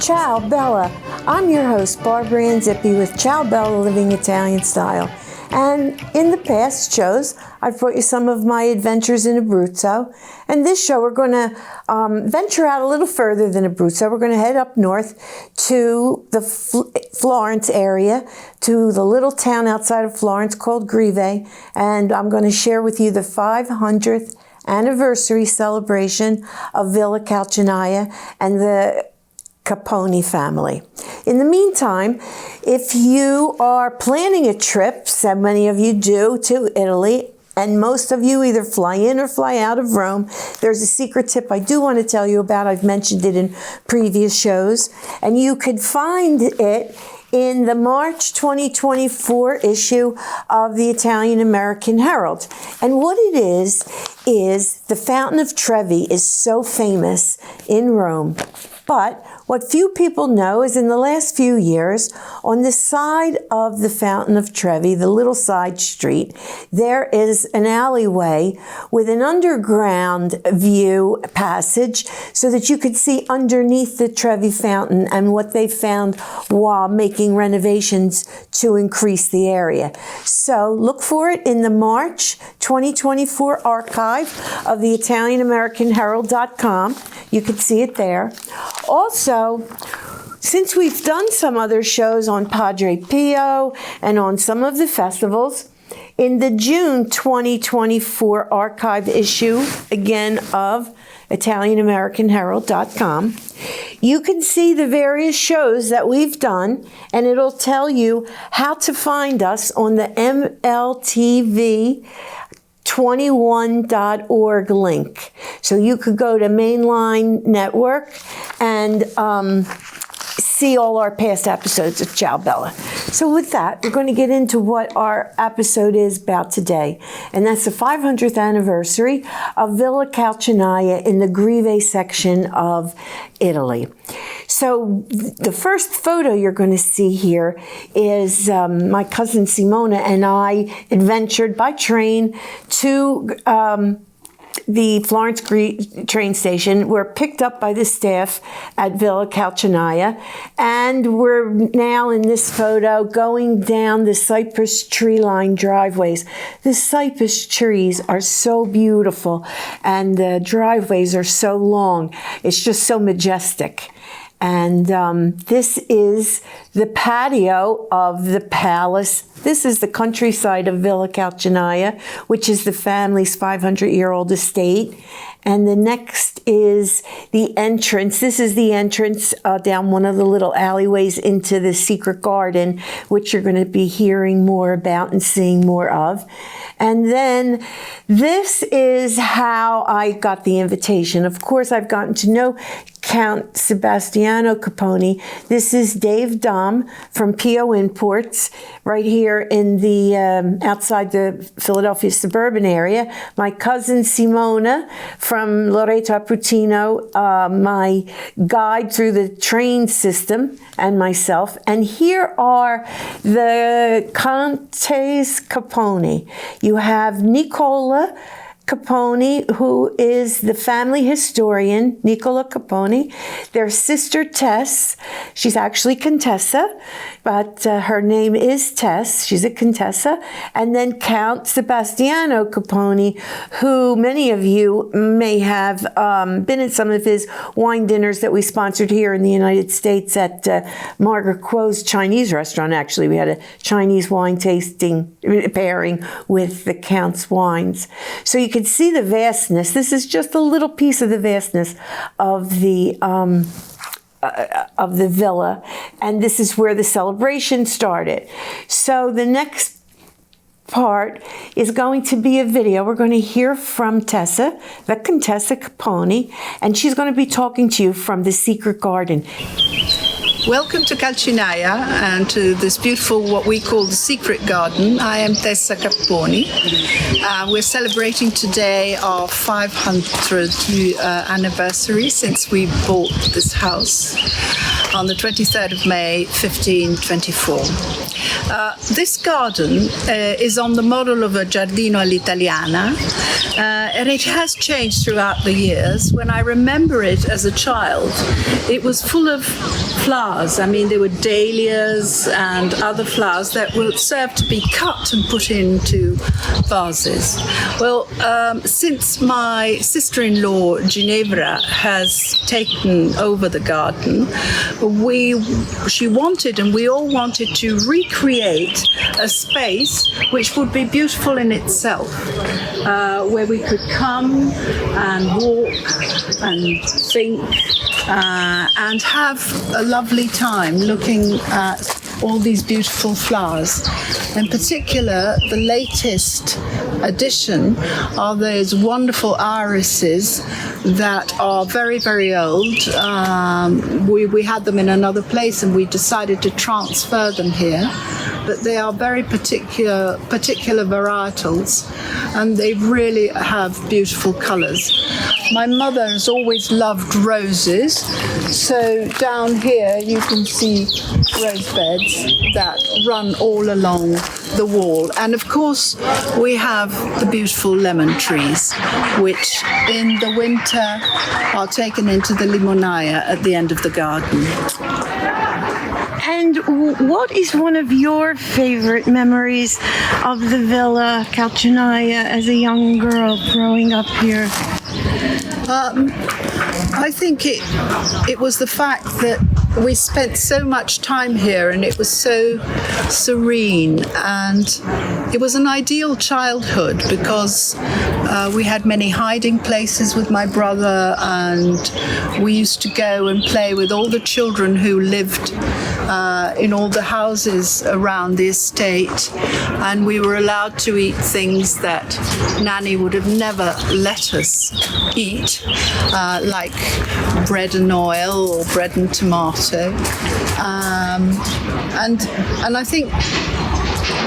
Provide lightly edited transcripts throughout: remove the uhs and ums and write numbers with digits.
Ciao, Bella. I'm your host, Barbara Zippi with Ciao, Bella Living Italian Style. And in the past shows, I've brought you some of my adventures in Abruzzo. And this show, we're going to venture out a little further than Abruzzo. We're going to head up north to the Florence area, to the little town outside of Florence called Grive. And I'm going to share with you the 500th anniversary celebration of Villa Calcinaia and the Capponi family. In the meantime, if you are planning a trip, so many of you do, to Italy, and most of you either fly in or fly out of Rome, there's a secret tip I do want to tell you about. I've mentioned it in previous shows, and you could find it in the March 2024 issue of the Italian American Herald. And what it is the Fountain of Trevi is so famous in Rome. But what few people know is in the last few years, on the side of the Fountain of Trevi, the little side street, there is an alleyway with an underground view passage so that you could see underneath the Trevi Fountain and what they found while making renovations to increase the area. So look for it in the March 2024 archive of the ItalianAmericanHerald.com. You can see it there. Also, since we've done some other shows on Padre Pio and on some of the festivals, in the June 2024 archive issue, again of ItalianAmericanHerald.com, you can see the various shows that we've done, and it'll tell you how to find us on the MLTV21.org link. So you could go to Mainline Network and see all our past episodes of Ciao Bella. So with that, we're going to get into what our episode is about today. And that's the 500th anniversary of Villa Calcinaia in the Grive section of Italy. So the first photo you're going to see here is my cousin Simona and I adventured by train to the Florence train station. We're picked up by the staff at Villa Calcinaia, and we're now in this photo going down the cypress tree-lined driveways. The cypress trees are so beautiful, and the driveways are so long. It's just so majestic. And this is the patio of the palace. This is the countryside of Villa Calcinaia, which is the family's 500-year-old estate. And the next is the entrance. This is the entrance down one of the little alleyways into the secret garden, which you're going to be hearing more about and seeing more of. And then this is how I got the invitation. Of course, I've gotten to know Count Sebastiano Capponi. This is Dave Dom from Pio Imports, right here in the outside the Philadelphia suburban area. My cousin Simona from Loreto Aprutino, my guide through the train system, and myself. And here are the Contes Capponi. You have Nicola Capponi, who is the family historian, Nicola Capponi. Their sister Tess, she's actually Contessa, but her name is Tess. She's a Contessa. And then Count Sebastiano Capponi, who many of you may have been at some of his wine dinners that we sponsored here in the United States at Margaret Kuo's Chinese restaurant. Actually, we had a Chinese wine tasting pairing with the Count's wines. So you can see the vastness. This is just a little piece of the vastness of the villa, and this is where the celebration started. So the next part is going to be a video. We're going to hear from Tessa, the Contessa Capponi, and she's going to be talking to you from the secret garden. Welcome to Calcinaia and to this beautiful, what we call the secret garden. I am Tessa Capponi. We're celebrating today our 500th anniversary since we bought this house. on the 23rd of May, 1524. This garden is on the model of a giardino all'italiana, and it has changed throughout the years. When I remember it as a child, it was full of flowers. I mean, there were dahlias and other flowers that would serve to be cut and put into vases. Well, since my sister-in-law Ginevra has taken over the garden, she wanted, and we all wanted, to recreate a space which would be beautiful in itself, where we could come and walk and think and have a lovely time looking at all these beautiful flowers. In particular, the latest addition are those wonderful irises that are very, very old. We had them in another place and we decided to transfer them here. But they are very particular varietals, and they really have beautiful colours. My mother has always loved roses, so down here you can see rose beds that run all along the wall. And of course we have the beautiful lemon trees, which in the winter are taken into the limonaia at the end of the garden. And what is one of your favorite memories of the Villa Calcinaia as a young girl growing up here? I think it was the fact that we spent so much time here and it was so serene, and it was an ideal childhood because we had many hiding places with my brother, and we used to go and play with all the children who lived in all the houses around the estate, and we were allowed to eat things that Nanny would have never let us eat, like bread and oil or bread and tomato. And I think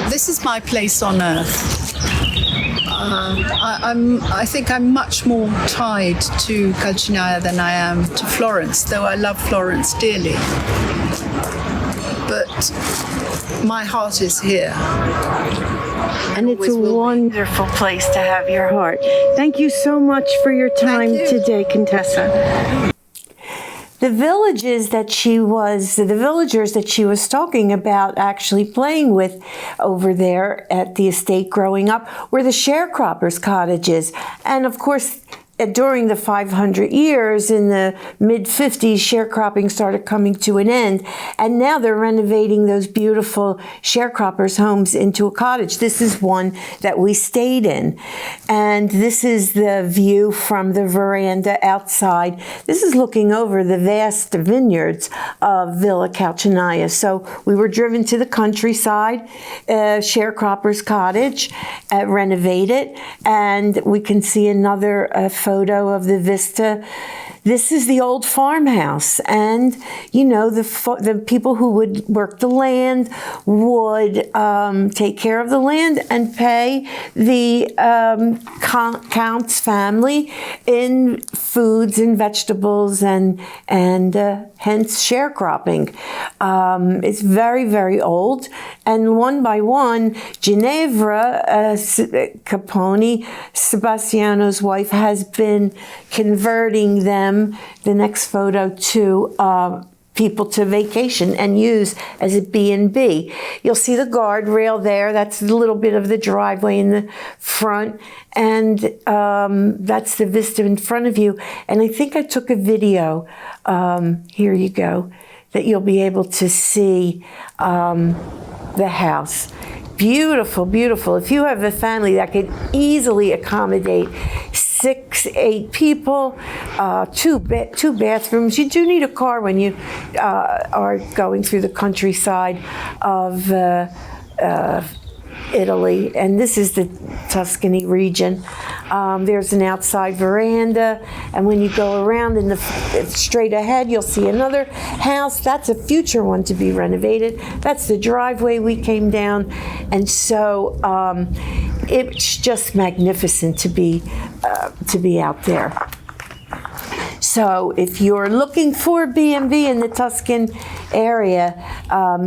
this is my place on earth. I think I'm much more tied to Calcinaia than I am to Florence, though I love Florence dearly. But my heart is here. And it's a wonderful place to have your heart. Thank you so much for your time today, Contessa. The villagers that she was talking about, actually playing with over there at the estate growing up, were the sharecroppers' cottages. And of course, during the 500 years, in the mid-50s, sharecropping started coming to an end, and now they're renovating those beautiful sharecroppers' homes into a cottage. This is one that we stayed in, and this is the view from the veranda outside. This is looking over the vast vineyards of Villa Calcinaia. So we were driven to the countryside, sharecroppers' cottage, renovated, and we can see another photo of the vista. This is the old farmhouse, and you know, the people who would work the land would take care of the land and pay the Count's family in foods and vegetables, and hence sharecropping. It's very, very old, and one by one, Ginevra Capponi, Sebastiano's wife, has been converting them, the next photo, to people to vacation and use as a B&B. You'll see the guardrail there. That's a little bit of the driveway in the front, and that's the vista in front of you. And I think I took a video, here you go, that you'll be able to see the house. Beautiful, beautiful. If you have a family that could easily accommodate 6-8 people, two bathrooms. You do need a car when you are going through the countryside of Italy, and this is the Tuscany region. There's an outside veranda, and when you go around in the straight ahead, you'll see another house. That's a future one to be renovated. That's the driveway we came down, and so it's just magnificent to be out there. So if you're looking for B&B in the Tuscan area,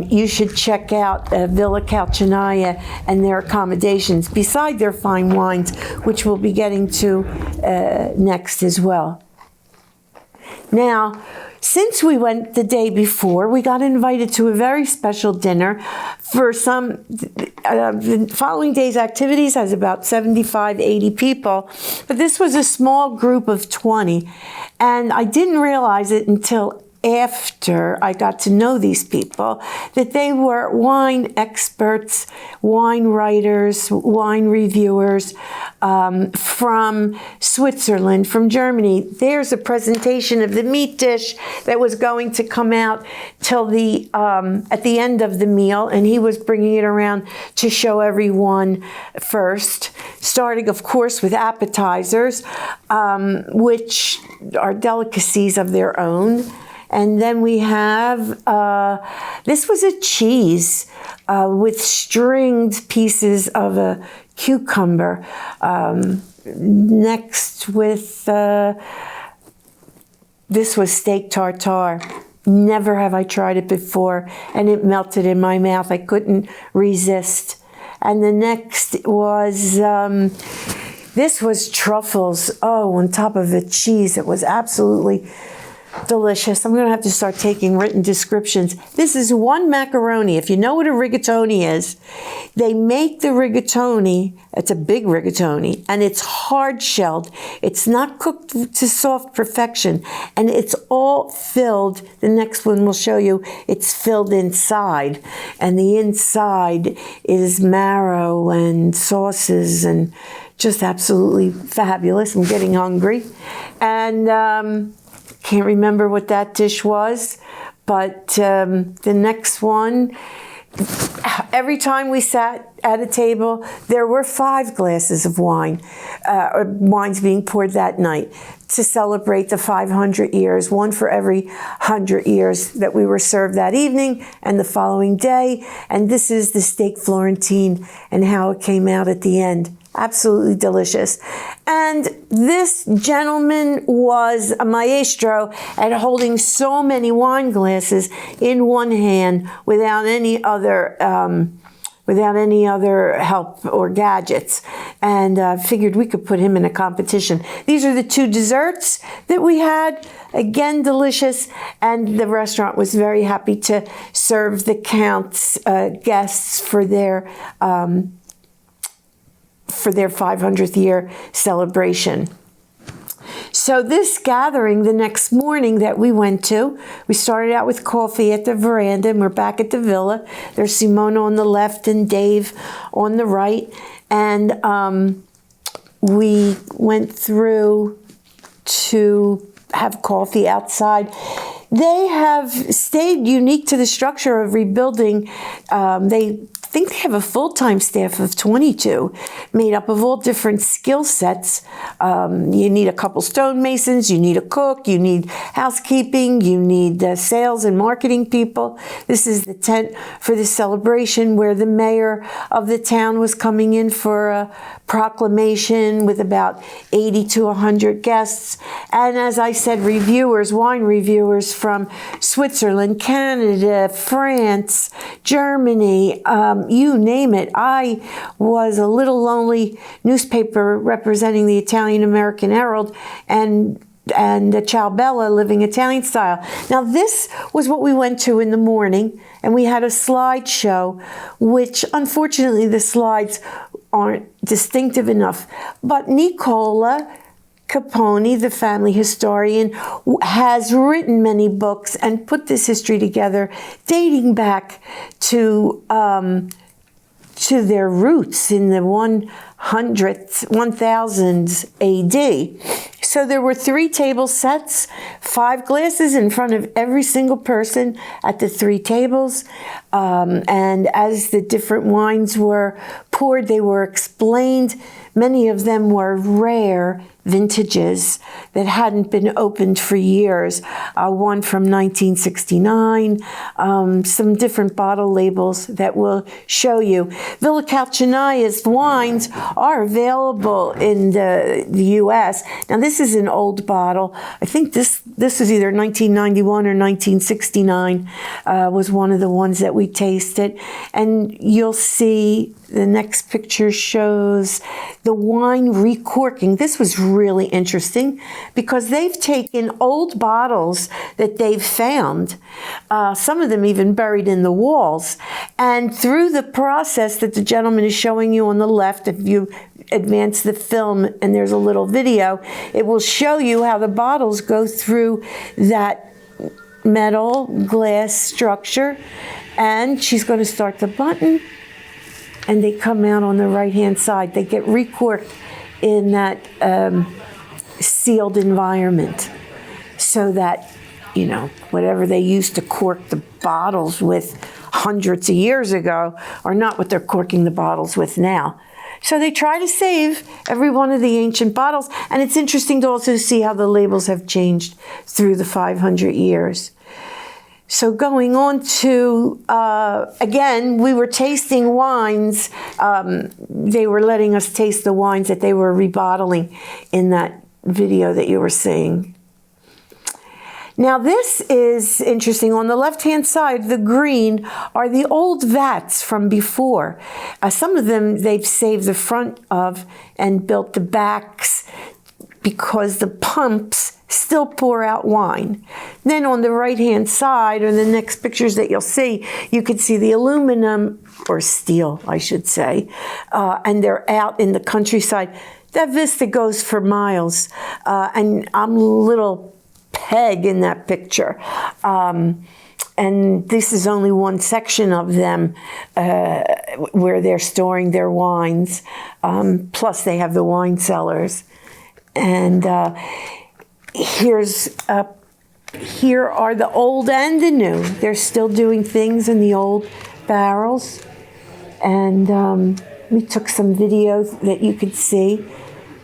you should check out Villa Calcinaia and their accommodations, beside their fine wines, which we'll be getting to next as well. Now, since we went the day before, we got invited to a very special dinner for some, the following day's activities has about 75, 80 people, but this was a small group of 20, and I didn't realize it until after I got to know these people, that they were wine experts, wine writers, wine reviewers from Switzerland, from Germany. There's a presentation of the meat dish that was going to come out till the at the end of the meal, and he was bringing it around to show everyone first, starting, of course, with appetizers, which are delicacies of their own. And then we have, this was a cheese with stringed pieces of a cucumber. Next with, this was steak tartare. Never have I tried it before, and it melted in my mouth. I couldn't resist. And the next was, this was truffles. Oh, on top of a cheese. It was absolutely delicious. I'm going to have to start taking written descriptions. This is one macaroni. If you know what a rigatoni is, they make the rigatoni, it's a big rigatoni, and it's hard-shelled. It's not cooked to soft perfection, and it's all filled. The next one will show you it's filled inside, and the inside is marrow and sauces and just absolutely fabulous. I'm getting hungry. And can't remember what that dish was, but the next one, every time we sat at a table, there were 5 glasses of wine, or wines being poured that night to celebrate the 500 years, one for every 100 years that we were served that evening and the following day. And this is the steak Florentine and how it came out at the end. Absolutely delicious. And this gentleman was a maestro at holding so many wine glasses in one hand without any other help or gadgets, and figured we could put him in a competition. These are the 2 desserts that we had. Again, delicious, and the restaurant was very happy to serve the Count's guests for their 500th year celebration. So this gathering the next morning that we went to, we started out with coffee at the veranda, and we're back at the villa. There's Simona on the left and Dave on the right. And we went through to have coffee outside. They have stayed unique to the structure of rebuilding. I think they have a full-time staff of 22 made up of all different skill sets. You need a couple stonemasons, you need a cook, you need housekeeping, you need sales and marketing people. This is the tent for the celebration where the mayor of the town was coming in for a proclamation with about 80 to 100 guests. And as I said, reviewers, wine reviewers from Switzerland, Canada, France, Germany, you name it. I was a little lonely newspaper representing the Italian-American Herald and the Ciao Bella, living Italian style. Now this was what we went to in the morning, and we had a slideshow, which unfortunately the slides aren't distinctive enough. But Nicola Capponi, the family historian, has written many books and put this history together, dating back to their roots in the 1000s AD. So there were 3 table sets, 5 glasses in front of every single person at the 3 tables. And as the different wines were poured, they were explained. Many of them were rare vintages that hadn't been opened for years. One from 1969, some different bottle labels that will show you. Villa Calcinaia's wines are available in the U.S. Now this this is an old bottle. I think this is either 1991 or 1969 was one of the ones that we tasted. And you'll see the next picture shows the wine recorking. This was really interesting because they've taken old bottles that they've found, some of them even buried in the walls, and through the process that the gentleman is showing you on the left, if you advance the film and there's a little video, it will show you how the bottles go through that metal glass structure. And she's going to start the button, and they come out on the right hand side. They get recorked in that sealed environment so that, you know, whatever they used to cork the bottles with hundreds of years ago are not what they're corking the bottles with now. So they try to save every one of the ancient bottles. And it's interesting to also see how the labels have changed through the 500 years. So going on to, again, we were tasting wines. They were letting us taste the wines that they were rebottling in that video that you were seeing. Now this is interesting. On the left-hand side, the green are the old vats from before. Some of them they've saved the front of and built the backs because the pumps still pour out wine. Then on the right-hand side, or the next pictures that you'll see, you can see the aluminum, or steel, I should say, and they're out in the countryside. That vista goes for miles, and I'm a little peg in that picture. And this is only one section of them where they're storing their wines. Plus they have the wine cellars. And here are the old and the new. They're still doing things in the old barrels. And we took some videos that you could see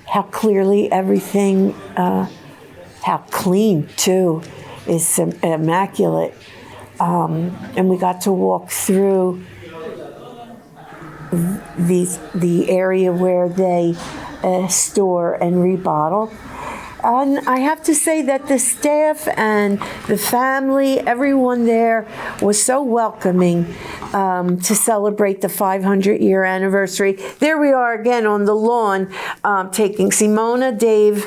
how clearly everything, how clean too, is immaculate. And we got to walk through the area where they store and rebottle. And I have to say that the staff and the family, everyone there was so welcoming to celebrate the 500-year anniversary. There we are again on the lawn, taking Simona, Dave,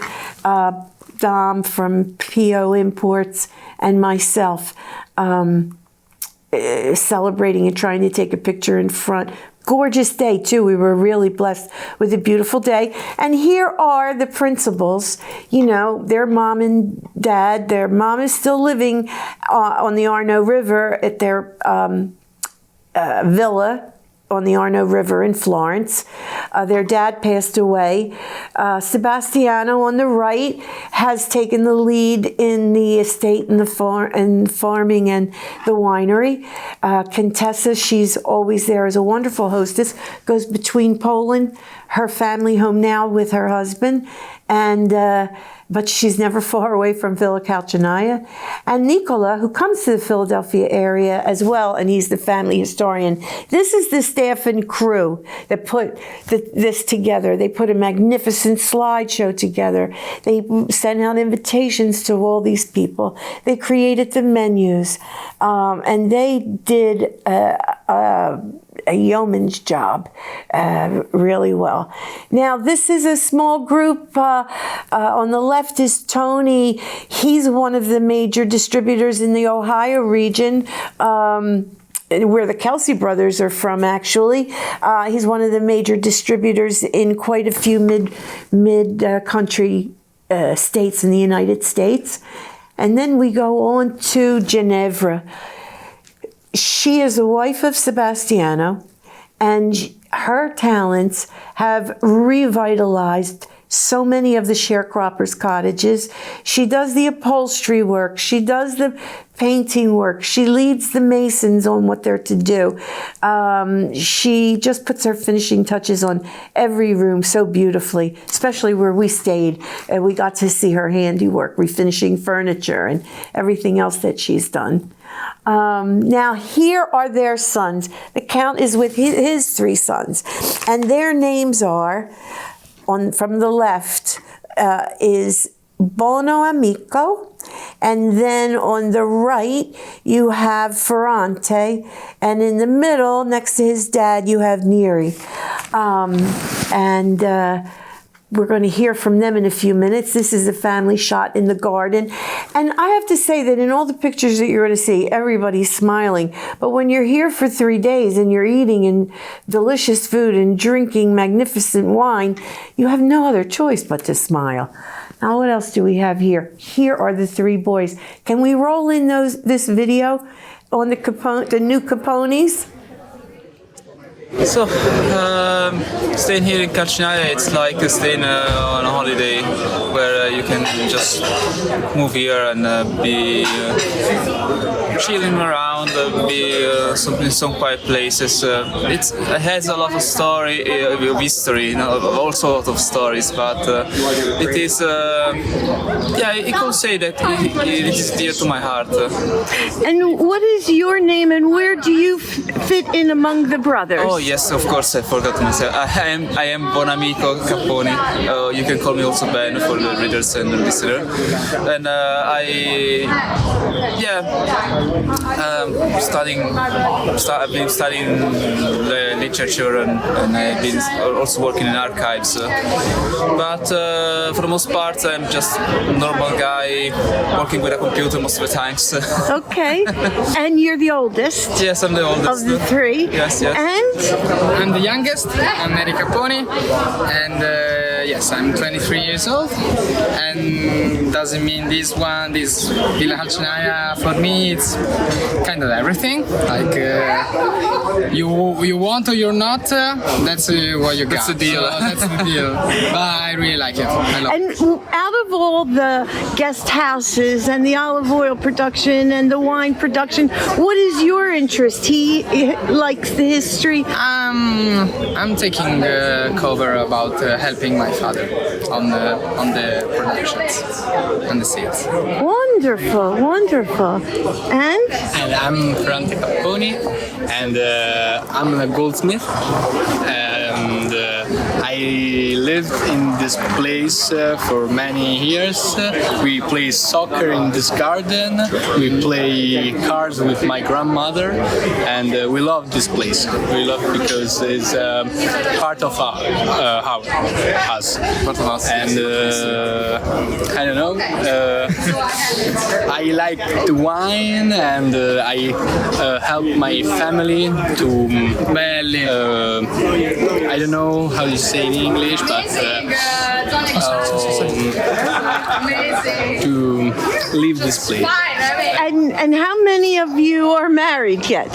Dom from PO Imports, and myself celebrating and trying to take a picture in front. Gorgeous day too. We were really blessed with a beautiful day. And here are the principals. You know, their mom and dad. Their mom is still living on the Arno River at their villa on the Arno River in Florence. Their dad passed away. Sebastiano on the right has taken the lead in the estate and the farming and the winery. Contessa, she's always there as a wonderful hostess, goes between Poland, her family home now with her husband, and but she's never far away from Villa Calcinaia. And Nicola, who comes to the Philadelphia area as well, and he's the family historian. This is the staff and crew that put this together. They put a magnificent slideshow together. They sent out invitations to all these people. They created the menus, and they did a yeoman's job really well. Now, this is a small group. On the left is Tony. He's one of the major distributors in the Ohio region, where the Kelsey brothers are from, actually. He's one of the major distributors in quite a few mid-country states in the United States. And then we go on to Ginevra. She is a wife of Sebastiano, and her talents have revitalized so many of the sharecroppers' cottages. She does the upholstery work. She does the painting work. She leads the masons on what they're to do. She just puts her finishing touches on every room so beautifully, especially where we stayed. And we got to see her handiwork, refinishing furniture and everything else that she's done. Now, here are their sons. The Count is with his three sons, and their names are, from the left, is Buono Amico. And then on the right, you have Ferrante. And in the middle, next to his dad, you have Neri. We're going to hear from them in a few minutes. This is a family shot in the garden. And I have to say that in all the pictures that you're going to see, everybody's smiling. But when you're here for 3 days and you're eating delicious food and drinking magnificent wine, you have no other choice but to smile. Now, what else do we have here? Here are the 3 boys. Can we roll in this video on the new Capponis? So, staying here in Calcinaia, it's like staying on a holiday where you can just move here and be chilling around, be in some quiet places. It has a lot of of history, all sorts of stories, but it is, I could say that it is dear to my heart. And what is your name and where do you fit in among the brothers? Oh yes, of course, I forgot myself. I am Buonamico Capponi. You can call me also Ben for the readers and the listener. And I've been studying literature and I've been also working in archives. But for the most part, I'm just a normal guy working with a computer most of the times. Okay. And you're the oldest? Yes, I'm the oldest. Of the 3? Yes, yes. And? I'm the youngest. I'm Neri Capponi, and yes, I'm 23 years old. And doesn't mean this Villa Calcinaia for me. It's kind of everything. Like you want or you're not. That's what you got. That's the deal. So that's the deal. But I really like it. I love it. And out of all the guest houses and the olive oil production and the wine production, what is your interest? He likes the history. I'm taking cover about helping my father on the productions and the sales. Wonderful, wonderful. And I'm Ferrante Capponi, and I'm a goldsmith. And I lived in this place for many years. We play soccer in this garden. We play cards with my grandmother, and we love this place. We love it because it's part of us. And I don't know. I like the wine, and I help my family to. I don't know how you say in English, but to leave this place. and how many of you are married yet?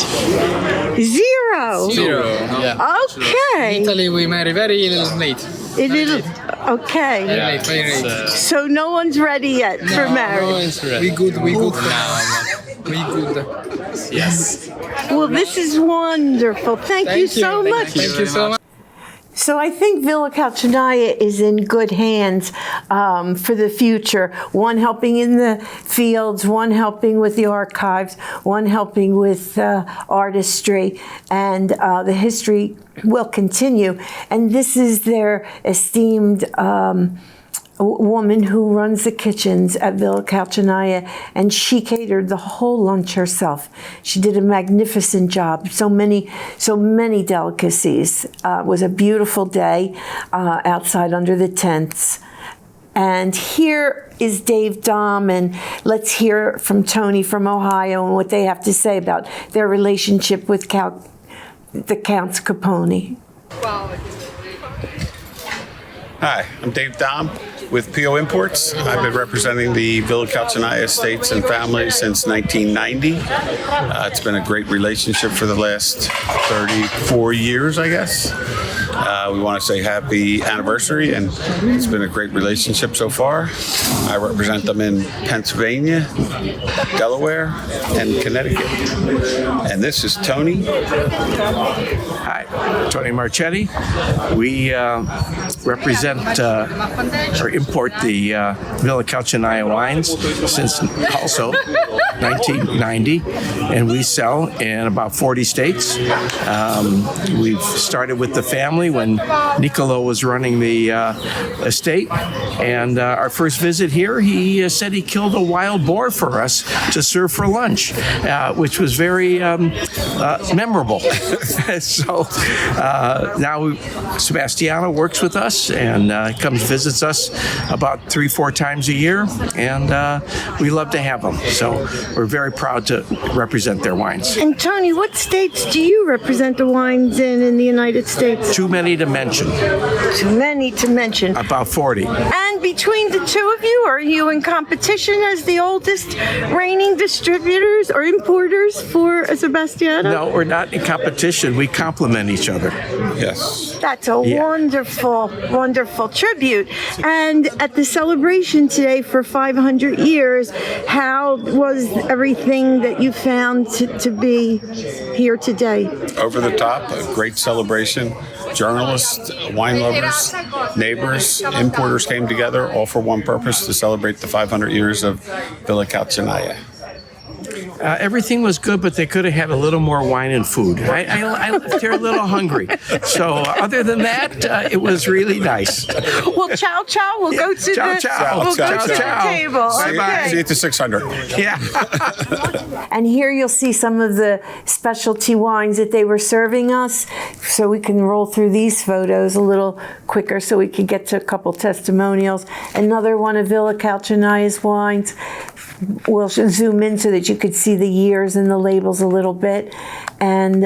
Zero. Yeah. Okay. In Italy, we marry very late. Okay. Very late, very late. So no one's ready yet for marriage. We good now. We good. Yes. Well, this is wonderful. Thank you so much. Thank you so much. So I think Villa Calcinaia is in good hands for the future. One helping in the fields, one helping with the archives, one helping with artistry, and the history will continue. And this is their esteemed woman who runs the kitchens at Villa Calcinaia, and she catered the whole lunch herself. She did a magnificent job. So many delicacies. It was a beautiful day outside under the tents. And here is Dave Dom, and let's hear from Tony from Ohio and what they have to say about their relationship with the Counts Capponi. Hi, I'm Dave Dom with PO Imports. I've been representing the Villa Calcinaia estates and families since 1990. It's been a great relationship for the last 34 years, I guess. We want to say happy anniversary, and it's been a great relationship so far. I represent them in Pennsylvania, Delaware, and Connecticut. And this is Tony. Hi, Tony Marchetti. We represent or import the Villa Calcinaia wines since also 1990, and we sell in about 40 states. We've started with the family when Niccolo was running the estate, and our first visit here, he said he killed a wild boar for us to serve for lunch, which was very memorable. So now Sebastiano works with us and comes visits us about 3-4 times a year, and we love to have him. So we're very proud to represent their wines. And Tony, what states do you represent the wines in the United States? Too many to mention. Too many to mention. About 40. And between the two of you, are you in competition as the oldest reigning distributors or importers for Sebastiano? No, we're not in competition. We complement each other. Yes. That's a wonderful, wonderful tribute. And at the celebration today for 500 years, how was everything that you found to be here today? Over the top, a great celebration. Journalists, wine lovers, neighbors, importers came together, all for one purpose, to celebrate the 500 years of Villa Calcinaia. Everything was good, but they could have had a little more wine and food. They're a little hungry. So other than that, it was really nice. Well, ciao, ciao. We'll go to Ciao, the ciao. we'll Ciao, go to ciao. the table. See Okay. you at the 600. Yeah. And here you'll see some of the specialty wines that they were serving us. So we can roll through these photos a little quicker so we can get to a couple testimonials. Another one of Villa Calcinaia's wines. We'll zoom in so that you could see the years and the labels a little bit. And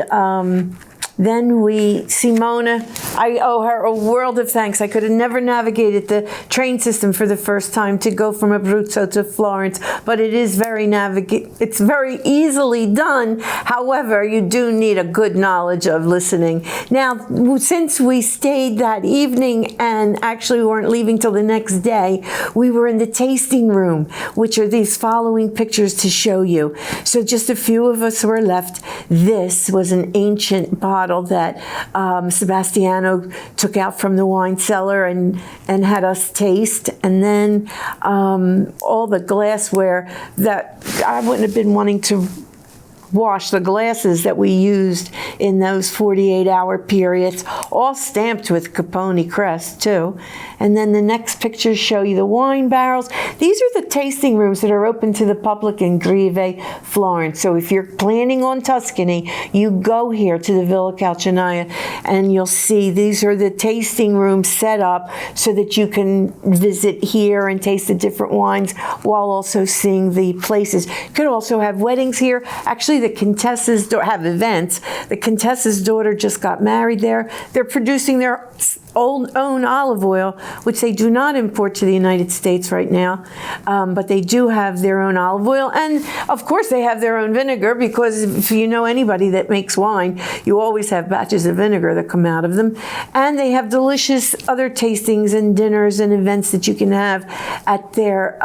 then Simona, I owe her a world of thanks. I could have never navigated the train system for the first time to go from Abruzzo to Florence, but it is it's very easily done. However, you do need a good knowledge of listening. Now, since we stayed that evening and actually weren't leaving till the next day, we were in the tasting room, which are these following pictures to show you. So just a few of us were left. This was an ancient bottle that Sebastiano took out from the wine cellar and had us taste. And then all the glassware that I wouldn't have been wanting to wash the glasses that we used in those 48-hour periods, all stamped with Capponi crest too. And then the next pictures show you the wine barrels. These are the tasting rooms that are open to the public in Grieve, Florence. So if you're planning on Tuscany, you go here to the Villa Calcinaia and you'll see these are the tasting rooms set up so that you can visit here and taste the different wines while also seeing the places. You could also have weddings here. Actually, the Contessa's have events. The Contessa's daughter just got married there. They're producing their own olive oil, which they do not import to the United States right now, but they do have their own olive oil. And of course they have their own vinegar, because if you know anybody that makes wine, you always have batches of vinegar that come out of them. And they have delicious other tastings and dinners and events that you can have at their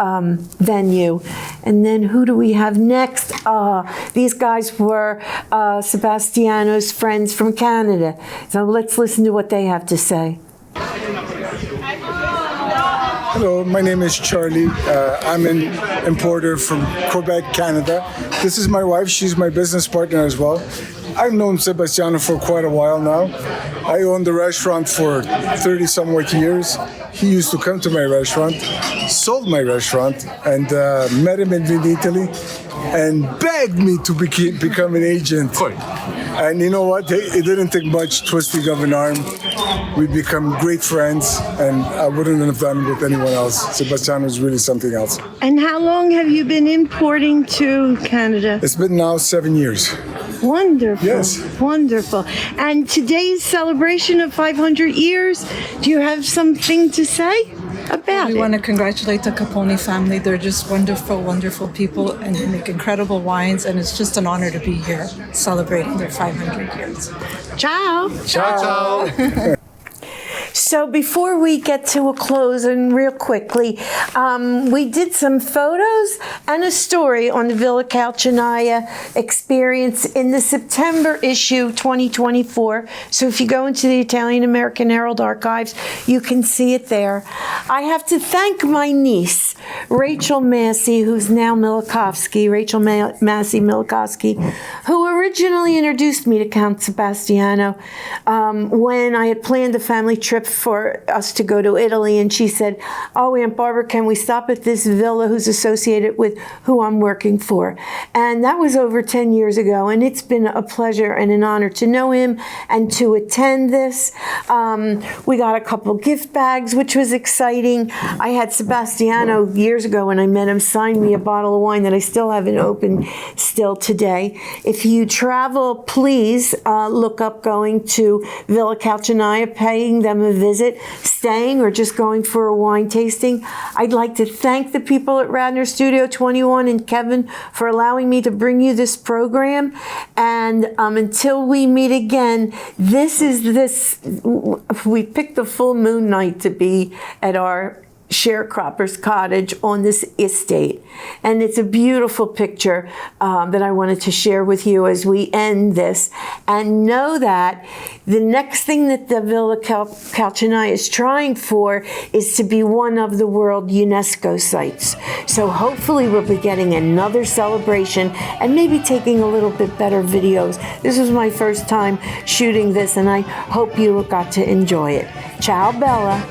venue. And then who do we have next? These guys were Sebastiano's friends from Canada. So let's listen to what they have to say. Hello, my name is Charlie. I'm an importer from Quebec, Canada. This is my wife. She's my business partner as well. I've known Sebastiano for quite a while now. I owned the restaurant for 30 somewhat years. He used to come to my restaurant, sold my restaurant, and met him in Italy and begged me to become an agent. And you know what? It didn't take much twisting of an arm. We become great friends, and I wouldn't have done it with anyone else. Sebastiano is really something else. And how long have you been importing to Canada? It's been now 7 years. Wonderful. Yes. Wonderful. And today's celebration of 500 years, do you have something to say about We it? want to congratulate the Capponi family. They're just wonderful, wonderful people, and they make incredible wines, and it's just an honor to be here celebrating their 500 years. Ciao. Ciao. So before we get to a close, and real quickly, we did some photos and a story on the Villa Calcinaia experience in the September issue 2024. So if you go into the Italian American Herald archives, you can see it there. I have to thank my niece, Rachel Massey, who's now Milikowski, Rachel Massey Milikowski, who originally introduced me to Count Sebastiano when I had planned a family trip for us to go to Italy, and she said, "Oh, Aunt Barbara, can we stop at this villa who's associated with who I'm working for?" And that was over 10 years ago, and it's been a pleasure and an honor to know him and to attend this. We got a couple gift bags, which was exciting. I had Sebastiano years ago when I met him sign me a bottle of wine that I still haven't opened still today. If you travel, please look up going to Villa Calcinaia, paying them a visit, staying, or just going for a wine tasting. I'd like to thank the people at Radnor Studio 21 and Kevin for allowing me to bring you this program. And until we meet again, we picked the full moon night to be at our sharecropper's cottage on this estate, and it's a beautiful picture that I wanted to share with you as we end this. And know that the next thing that the Villa Calcinaia is trying for is to be one of the World UNESCO sites. So hopefully we'll be getting another celebration and maybe taking a little bit better videos. This was my first time shooting this, and I hope you got to enjoy it. Ciao, Bella.